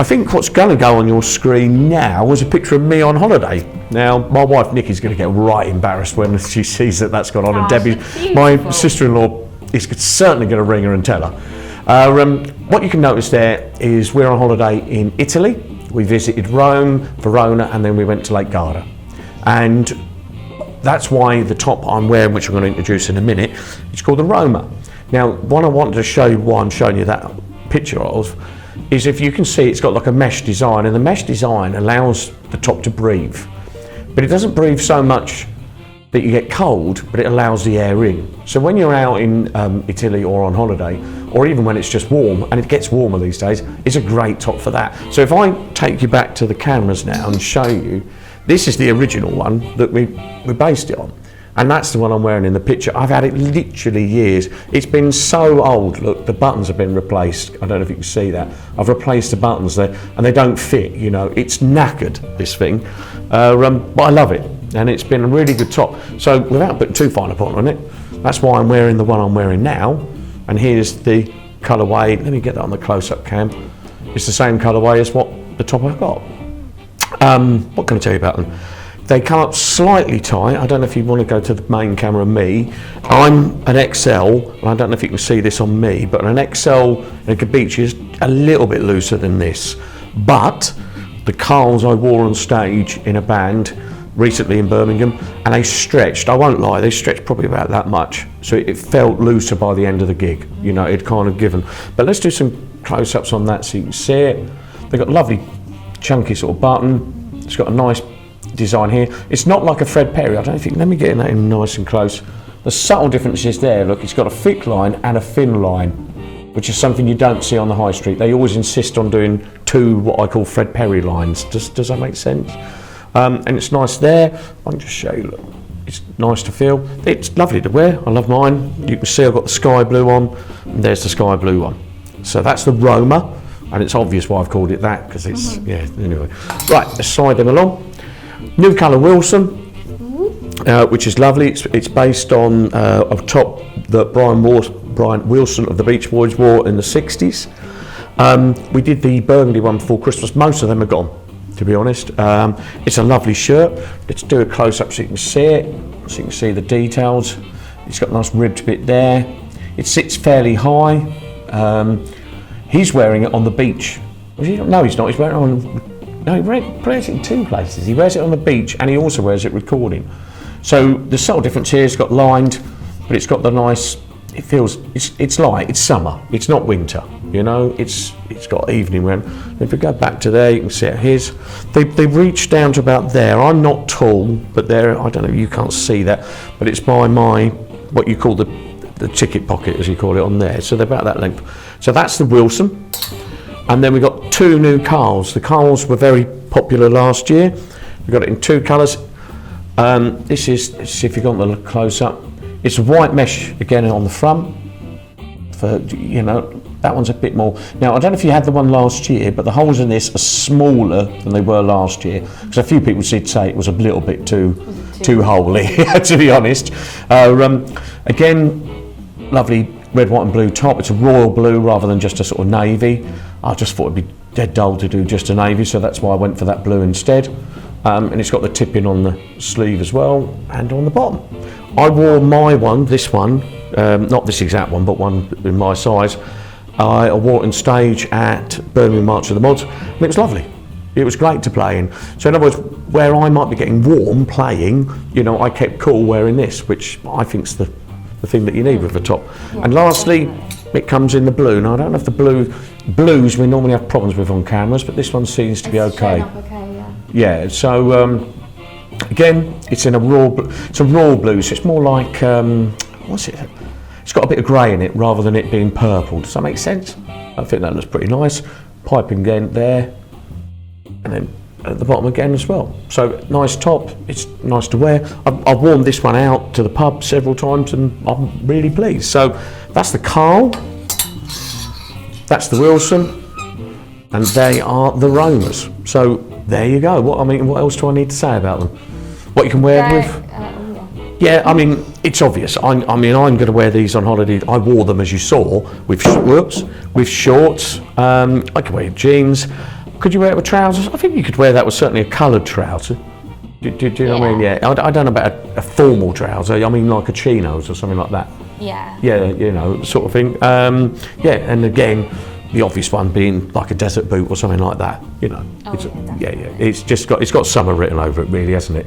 I think what's going to go on your screen now was a picture of me on holiday. Now, my wife Nikki's going to get right embarrassed when she sees that that's gone on, and Debbie, my sister-in-law, is certainly going to ring her and tell her. What you can notice there is we're on holiday in Italy. We visited Rome, Verona, and then we went to Lake Garda. And that's why the top I'm wearing, which I'm going to introduce in a minute, is called the Roma. Now, what I wanted to show you, why I'm showing you that picture of, is if you can see it's got like a mesh design, and the mesh design allows the top to breathe. But it doesn't breathe so much that you get cold, but it allows the air in. So when you're out in Italy or on holiday, or even when it's just warm, and it gets warmer these days, it's a great top for that. So if I take you back to the cameras now and show you, this is the original one that we based it on. And that's the one I'm wearing in the picture. I've had it literally years. It's been so old. Look, the buttons have been replaced. I don't know if you can see that. I've replaced the buttons there, and they don't fit, you know. It's knackered, this thing. But I love it, and it's been a really good top. So without putting too fine a point on it, that's why I'm wearing the one I'm wearing now. And here's the colourway. Let me get that on the close-up cam. It's the same colourway as what the top I've got. What can I tell you about them? They come up slightly tight. I don't know if you want to go to the main camera of me. I'm an XL, and I don't know if you can see this on me, but an XL in a Capiche is a little bit looser than this. But the Carls I wore on stage in a band recently in Birmingham, and they stretched, I won't lie, they stretched probably about that much. So it felt looser by the end of the gig. You know, it kind of given. But let's do some close-ups on that so you can see it. They've got a lovely chunky sort of button. It's got a nice design here. It's not like a Fred Perry. I don't think, let me get that in nice and close. The subtle difference is there. Look, it's got a thick line and a thin line, which is something you don't see on the high street. They always insist on doing two what I call Fred Perry lines. Does that make sense? And it's nice there. I can just show you. Look, it's nice to feel. It's lovely to wear. I love mine. You can see I've got the sky blue on, and there's the sky blue one. So that's the Roma, and it's obvious why I've called it that, because it's, yeah, anyway. Right, let's slide them along. New colour Wilson, which is lovely. It's based on a top that Brian Wilson of the Beach Boys wore in the 60s. We did the burgundy one before Christmas. Most of them are gone, to be honest. It's a lovely shirt. Let's do a close-up so you can see it, so you can see the details. It's got a nice ribbed bit there. It sits fairly high. He's wearing it on the beach. No, he's not. He's wearing it on... No, he wears it in two places. He wears it on the beach, and he also wears it recording. So the subtle difference here, it's got lined, but it's got the nice, it feels, it's light, it's summer, it's not winter, you know, it's got evening wear. If we go back to there, you can see it. Here's, they reach down to about there. I'm not tall, but there, I don't know, you can't see that, but it's by my, what you call the ticket pocket, as you call it, on there. So they're about that length. So that's the Wilson. And then we've got two new Carls. The Carls were very popular last year. We've got it in two colours. This is, let's see if you've got the close up. It's white mesh again on the front. For, you know, that one's a bit more. Now, I don't know if you had the one last year, but the holes in this are smaller than they were last year. Because a few people did say it was a little bit too holy, to be honest. Again, lovely red, white and blue top. It's a royal blue rather than just a sort of navy. I just thought it'd be dead dull to do just a navy, so that's why I went for that blue instead. And it's got the tipping on the sleeve as well, and on the bottom. I wore my one, this one, not this exact one, but one in my size. I wore it on stage at Birmingham March of the Mods, and it was lovely. It was great to play in. So in other words, where I might be getting warm playing, you know, I kept cool wearing this, which I think's the thing that you need with the top. And lastly, it comes in the blue. Now I don't know if the blues we normally have problems with on cameras, but this one seems to be okay. Yeah. So again, it's in a raw. It's a raw blue, so it's more like what's it? It's got a bit of grey in it rather than it being purple. Does that make sense? I think that looks pretty nice. Piping again there, and then at the bottom again as well. So nice top. It's nice to wear. I've worn this one out to the pub several times, and I'm really pleased. So that's the Carl. That's the Wilson, and they are the Romas. So there you go. What else do I need to say about them? What you can wear with? Yeah, I mean, it's obvious. I'm going to wear these on holiday. I wore them, as you saw, with shorts. I can wear jeans. Could you wear it with trousers? I think you could wear that with certainly a coloured trouser. Do you know what I mean? Yeah. I don't know about a formal trouser. I mean like a chinos or something like that. Yeah. Yeah, you know, sort of thing. Yeah, and again, the obvious one being like a desert boot or something like that. You know. Oh, It's got summer written over it, really, hasn't it?